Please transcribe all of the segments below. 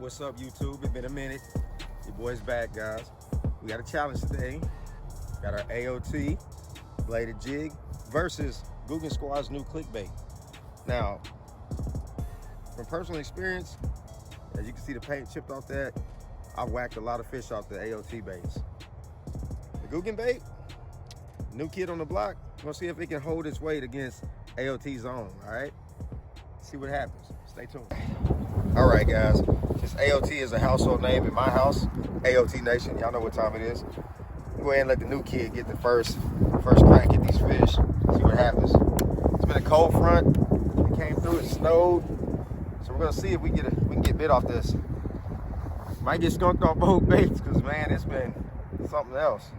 What's up, YouTube? It's been a minute. Your boy's back, guys. We got a challenge today. Got our AOT bladed jig versus Googan Squad's new clickbait. Now, from personal experience, as you can see the paint chipped off that, I've whacked a lot of fish off the AOT baits. The Googan bait, new kid on the block, gonna see if it can hold its weight against AOT's own, all right? See what happens. Stay tuned. All right, guys. Since AOT is a household name in my house, AOT Nation, y'all know what time it is. Go ahead and let the new kid get the first crack at these fish. See what happens. It's been a cold front. It came through. It snowed. So we're gonna see if we can get bit off this. Might get skunked off both baits because man, it's been something else.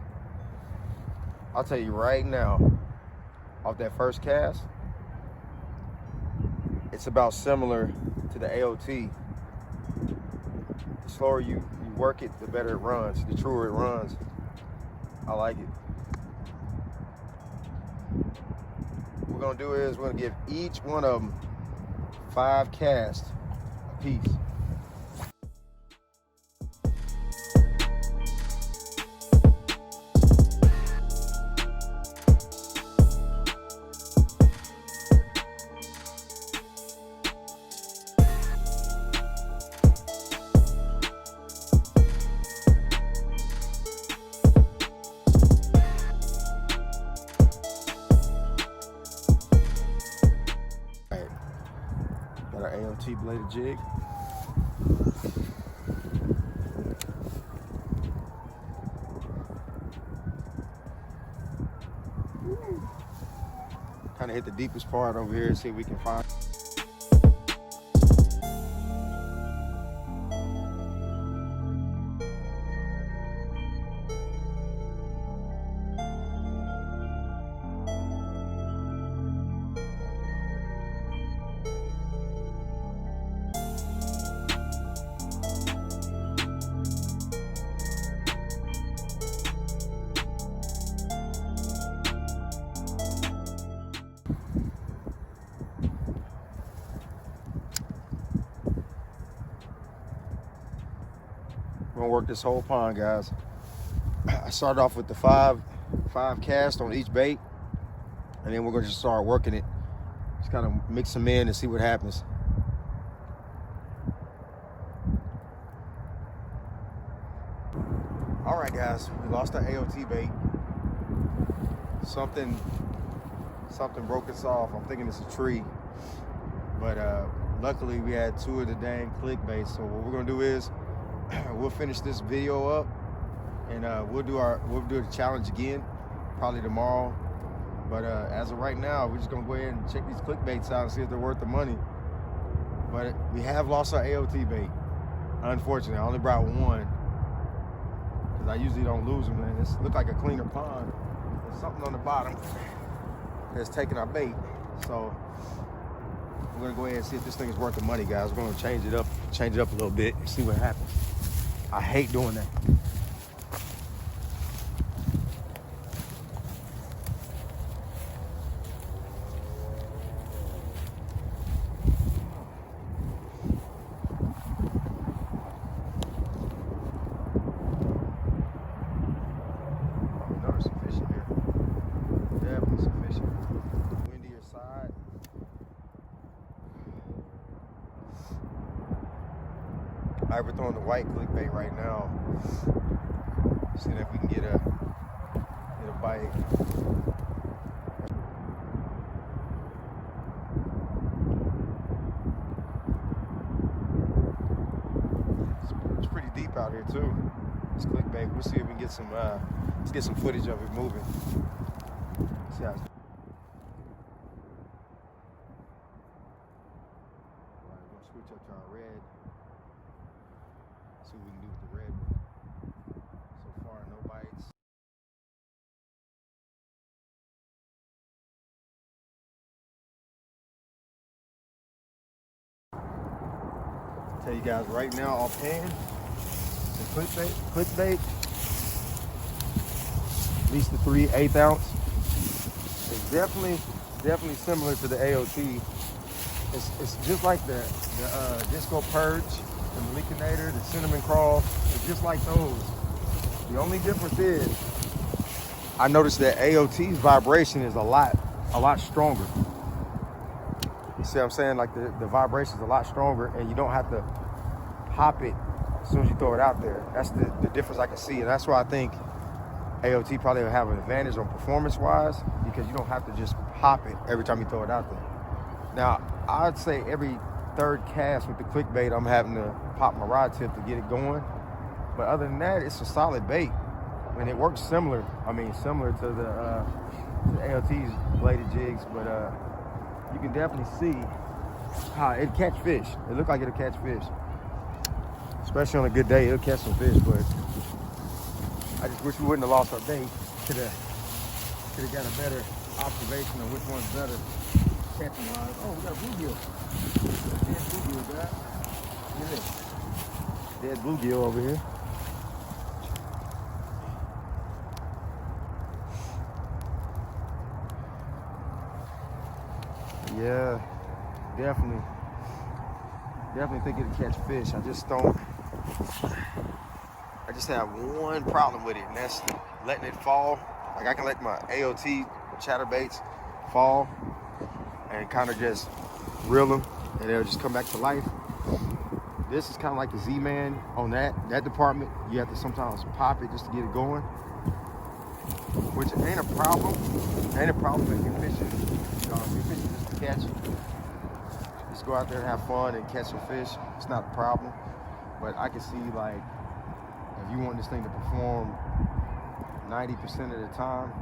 I'll tell you right now, off that first cast, it's about similar to the AOT. The slower you work it, the better it runs, the truer it runs. I like it. What we're gonna do is we're gonna give each one of them 5 casts a piece. Got our AOT bladed jig. Kind of hit the deepest part over here and see if we can find. We're gonna work this whole pond, guys. I started off with the five casts on each bait, and then we're gonna just start working it. Just kind of mix them in and see what happens. All right, guys, we lost our AOT bait. Something broke us off. I'm thinking it's a tree, but luckily we had 2 of the dang clickbait. So what we're gonna do is we'll finish this video up, and we'll do the challenge again probably tomorrow. But as of right now, we're just gonna go ahead and check these clickbaits out and see if they're worth the money. But we have lost our AOT bait, unfortunately. I only brought 1 because I usually don't lose them. Man, this look like a cleaner pond. There's something on the bottom that's taking our bait. So we're gonna go ahead and see if this thing is worth the money, guys. We're gonna change it up a little bit and see what happens. I hate doing that. Oh, there's some fish in here. Definitely some fish in here. Windier side. All right, we're throwing the white clickbait right now. Seeing if we can get a bite. It's pretty deep out here too. It's clickbait. We'll see if we can get some. Let's get some footage of it moving. See how. All right, we're gonna switch up to our red. See what we can do with the red one. So far, no bites. Tell you guys right now, offhand, the clickbait, at least the 3/8 ounce. It's definitely similar to the AOT. It's just like the Disco Purge the Malicinator, the cinnamon crawl, it's just like those. The only difference is, I noticed that AOT's vibration is a lot stronger. You see what I'm saying? Like the vibration is a lot stronger, and you don't have to pop it as soon as you throw it out there. That's the difference I can see, and that's why I think AOT probably will have an advantage on performance-wise, because you don't have to just pop it every time you throw it out there. Now, I'd say every third cast with the clickbait, I'm having to pop my rod tip to get it going. But other than that, it's a solid bait. I mean, it works similar to the AOT's bladed jigs, but you can definitely see how it catch fish. It looked like it'll catch fish. Especially on a good day, it'll catch some fish, but I just wish we wouldn't have lost our bait. Could have got a better observation of which one's better catching wise. Oh, we got a bluegill. Dead bluegill, guys. Look at this. Dead bluegill over here. Yeah, definitely think it'll catch fish. I just have one problem with it, and that's letting it fall. Like, I can let my AOT chatterbaits fall and kind of just reel them, and they'll just come back to life. This is kind of like the Z-Man on that department. You have to sometimes pop it just to get it going, which ain't a problem. Ain't a problem if you're fishing. If you're fishing just to catch, just go out there and have fun and catch some fish. It's not a problem. But I can see, like, if you want this thing to perform 90% of the time,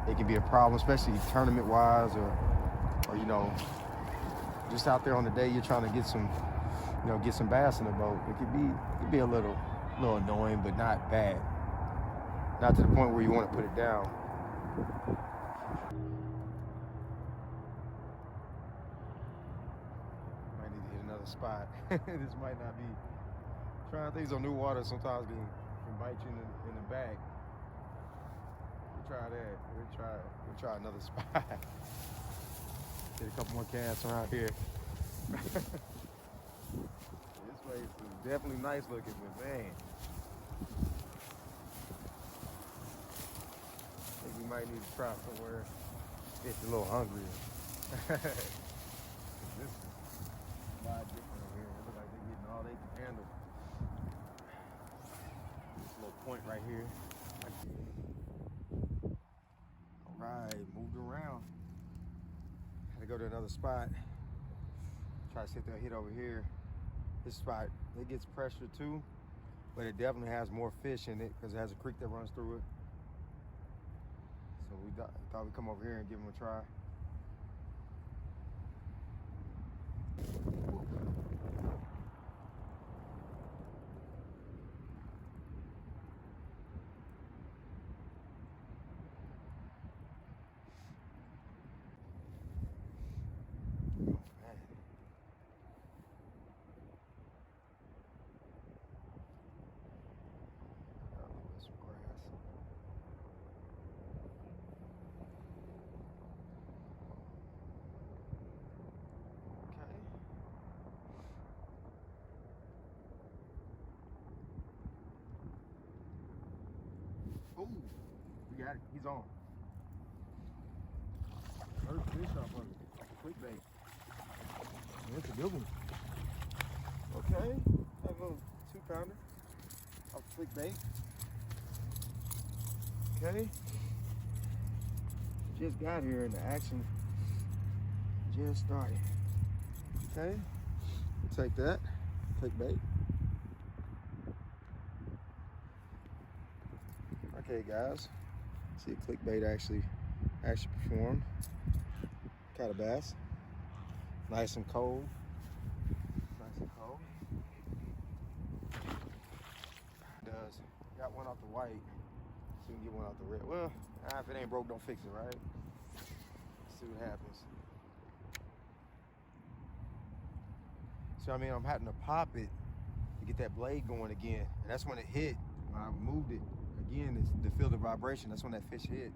it can be a problem, especially tournament-wise, or you know, just out there on the day you're trying to get some bass in the boat. It could be a little annoying, but not bad. Not to the point where you want to put it down. Might need to hit another spot. This might not be. Trying things on new water sometimes can bite you in the back. We'll try that. We'll try another spot. Get a couple more casts around here. This place is definitely nice looking, but man, I think we might need to try somewhere. It's a little hungry. This is a lot different over here. It looks like they're getting all they can handle. This little point right here. All right, moved around. Had to go to another spot. Try to sit there and hit over here. This spot, it gets pressure too, but it definitely has more fish in it because it has a creek that runs through it. So we thought we'd come over here and give them a try. Oh, we got it. He's on. First fish off of clickbait. That's a good one. Okay, that little 2-pounder off clickbait. Okay. Just got here and the action just started. Okay, we'll take that. Clickbait. Okay, guys. See if clickbait actually performed. Caught a bass. Nice and cold. Nice and cold. Does. Got one off the white. See if we can get one off the red. Well, if it ain't broke, don't fix it, right? Let's see what happens. So, I mean, I'm having to pop it to get that blade going again. And that's when it hit. When I moved it again, it's to feel the vibration. That's when that fish hit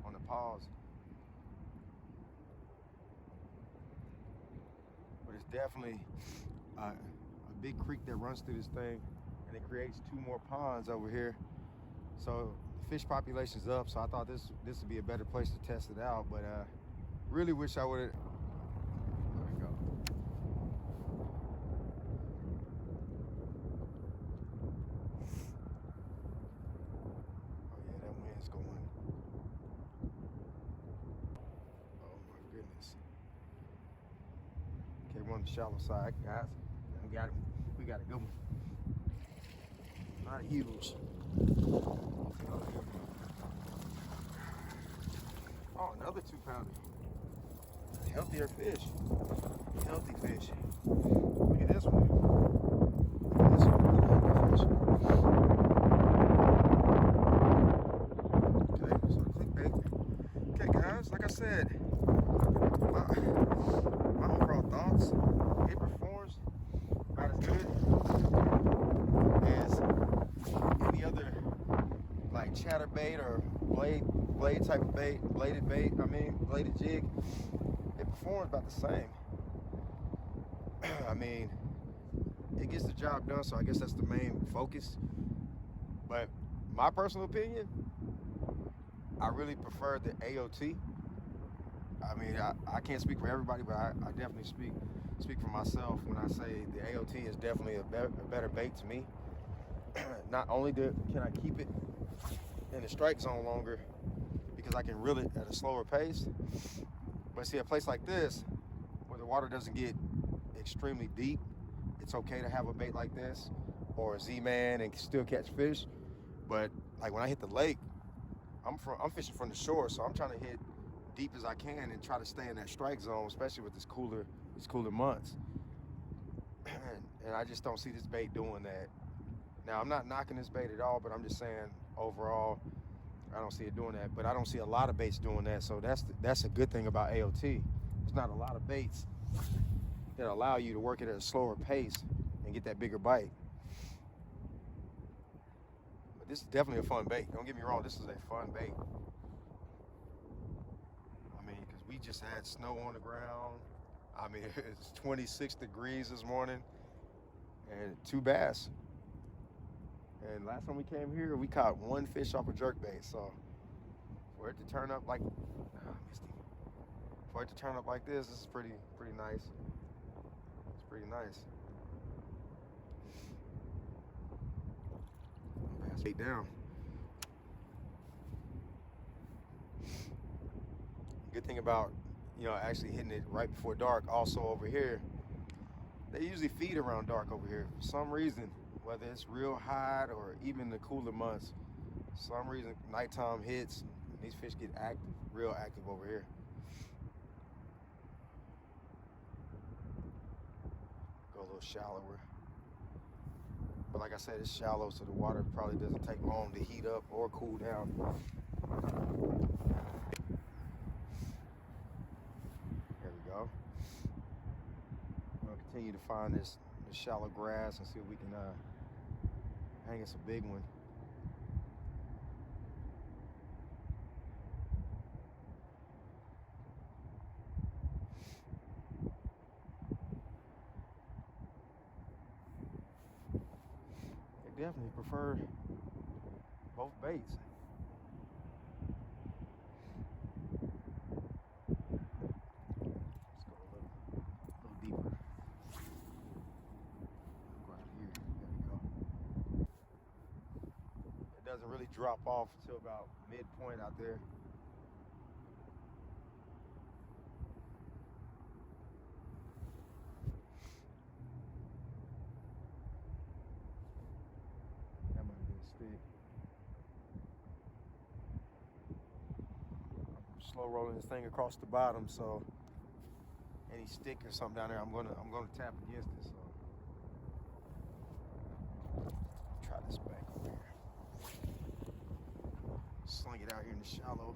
on the pause. But it's definitely a big creek that runs through this thing, and it creates 2 more ponds over here. So the fish population's up, so I thought this would be a better place to test it out, but really wish I would have. There we go. Oh yeah, that wind's going. Oh my goodness. Okay, we're on the shallow side, guys. We got it. We got a good one. Not huge. Oh, another 2-pounder. Healthier fish. Healthy fish. Look at this one. This one, really healthy fish. Okay, so clickbait. Okay, guys, like I said, my overall thoughts, it performs about as good as any other like chatterbait or blade type of bait, bladed jig. It performs about the same. I mean, it gets the job done, so I guess that's the main focus. But my personal opinion, I really prefer the AOT. I mean, I can't speak for everybody, but I definitely speak for myself when I say the AOT is definitely a better bait to me. Not only can I keep it in the strike zone longer because I can reel it at a slower pace, but see, a place like this where the water doesn't get extremely deep, it's okay to have a bait like this or a Z-Man and still catch fish. But like when I hit the lake, I'm fishing from the shore, so I'm trying to hit deep as I can and try to stay in that strike zone, especially with these cooler months. And I just don't see this bait doing that. Now, I'm not knocking this bait at all, but I'm just saying overall, I don't see it doing that. But I don't see a lot of baits doing that, so that's a good thing about AOT. There's not a lot of baits that allow you to work it at a slower pace and get that bigger bite. But this is definitely a fun bait. Don't get me wrong, this is a fun bait. I mean, because we just had snow on the ground. I mean, it's 26 degrees this morning and 2 bass. And last time we came here, we caught 1 fish off a jerkbait. So for it to turn up like, for it to turn up like this is pretty nice. It's pretty nice. Bass bait down. Good thing about, actually hitting it right before dark. Also over here, they usually feed around dark over here for some reason. Whether it's real hot or even the cooler months, for some reason nighttime hits and these fish get active, real active over here. Go a little shallower. But like I said, it's shallow, so the water probably doesn't take long to heat up or cool down. There we go. We'll continue to find this shallow grass and see if we can hang us a big one. I definitely prefer both baits. Let's go a little deeper. Go out here. There we go. It doesn't really drop off until about midpoint out there. That might be a stick. I'm slow rolling this thing across the bottom, so any stick or something down there, I'm gonna tap against it. So try this back over here. Sling it out here in the shallow.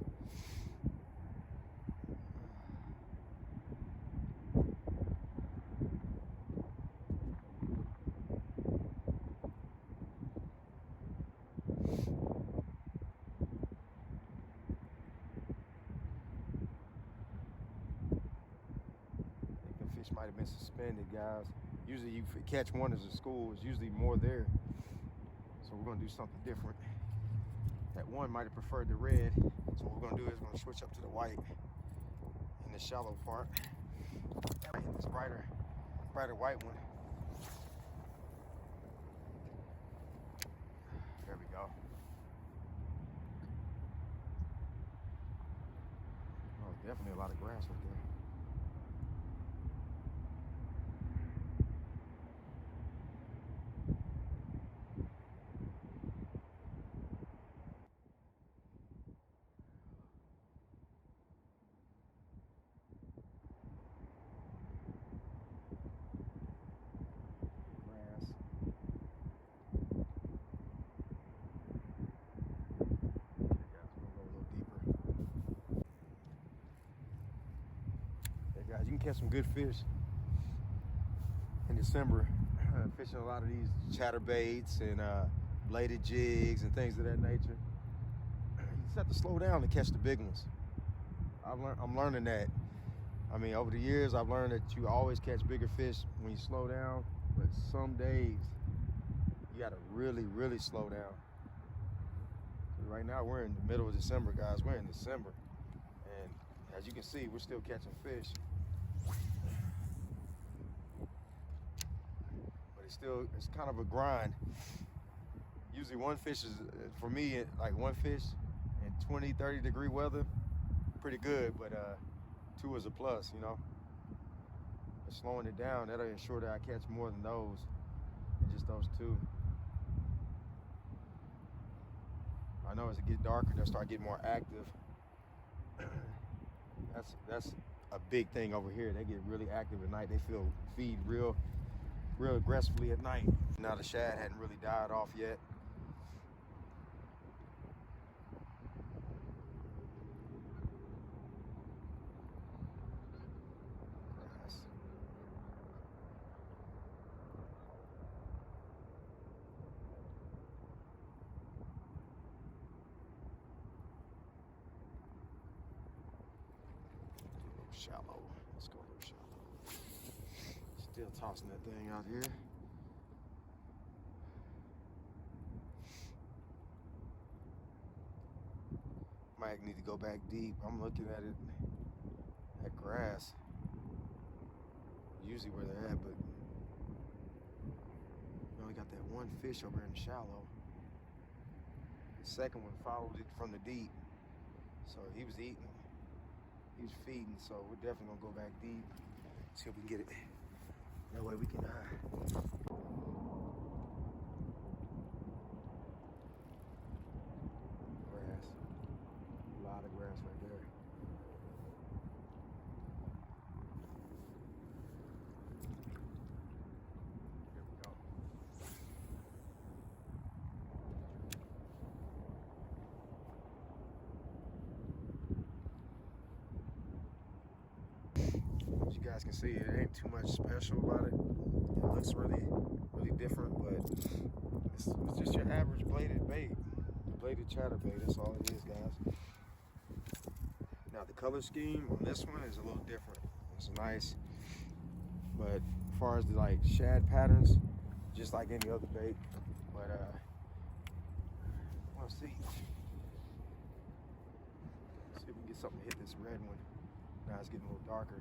I think the fish might have been suspended, guys. Usually you catch one as a school, there's usually more there. So we're gonna do something different. That one might have preferred the red. So what we're gonna do is we're gonna switch up to the white in the shallow part. I hit this brighter white one. There we go. Oh, definitely a lot of grass right there. Grass. Okay, guys, we're gonna go a little deeper. Hey guys, you can catch some good fish in December, fishing a lot of these chatterbaits and bladed jigs and things of that nature. You just have to slow down to catch the big ones. I'm learning that. I mean, over the years, I've learned that you always catch bigger fish when you slow down, but some days you gotta really, really slow down. Right now, we're in the middle of December, guys. We're in December, and as you can see, we're still catching fish. But it's kind of a grind. Usually one fish is, for me, like one fish in 20, 30 degree weather, pretty good, but two is a plus, you know. But slowing it down, that'll ensure that I catch more than those, than just those two. I know as it gets darker, they'll start getting more active. That's a big thing over here. They get really active at night. They feed real aggressively at night. Now the shad hadn't really died off yet. Grass. A little shallow. Let's go a little shallow. Still tossing that thing out here. Might need to go back deep. I'm looking at it, that grass. Usually where they're at, but we only got that one fish over in the shallow. The second one followed it from the deep. So he was eating, he was feeding, so we're definitely gonna go back deep, see if we can get it. That way we can grass. A lot of grass right there. Here we go. As you guys can see, it ain't too much special about it. It looks really different, but it's just your average bladed bait. Bladed chatterbait, that's all it is, guys. Now the color scheme on this one is a little different. It's nice, but as far as the like shad patterns, just like any other bait. But we'll see. See if we can get something to hit this red one. Now it's getting a little darker.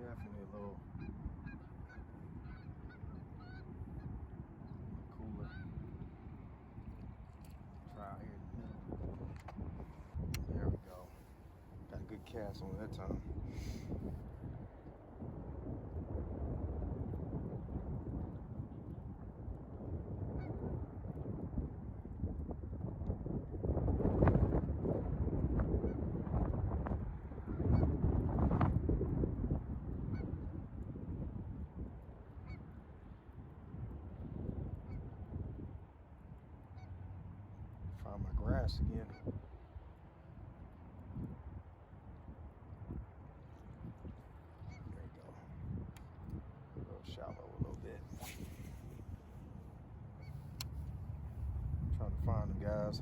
Definitely a little cooler. Try out here in the middle. There we go. Got a good cast on that time. Find my grass again. shallow a little bit. Trying to find them, guys.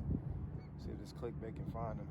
See if this clickbait can find them.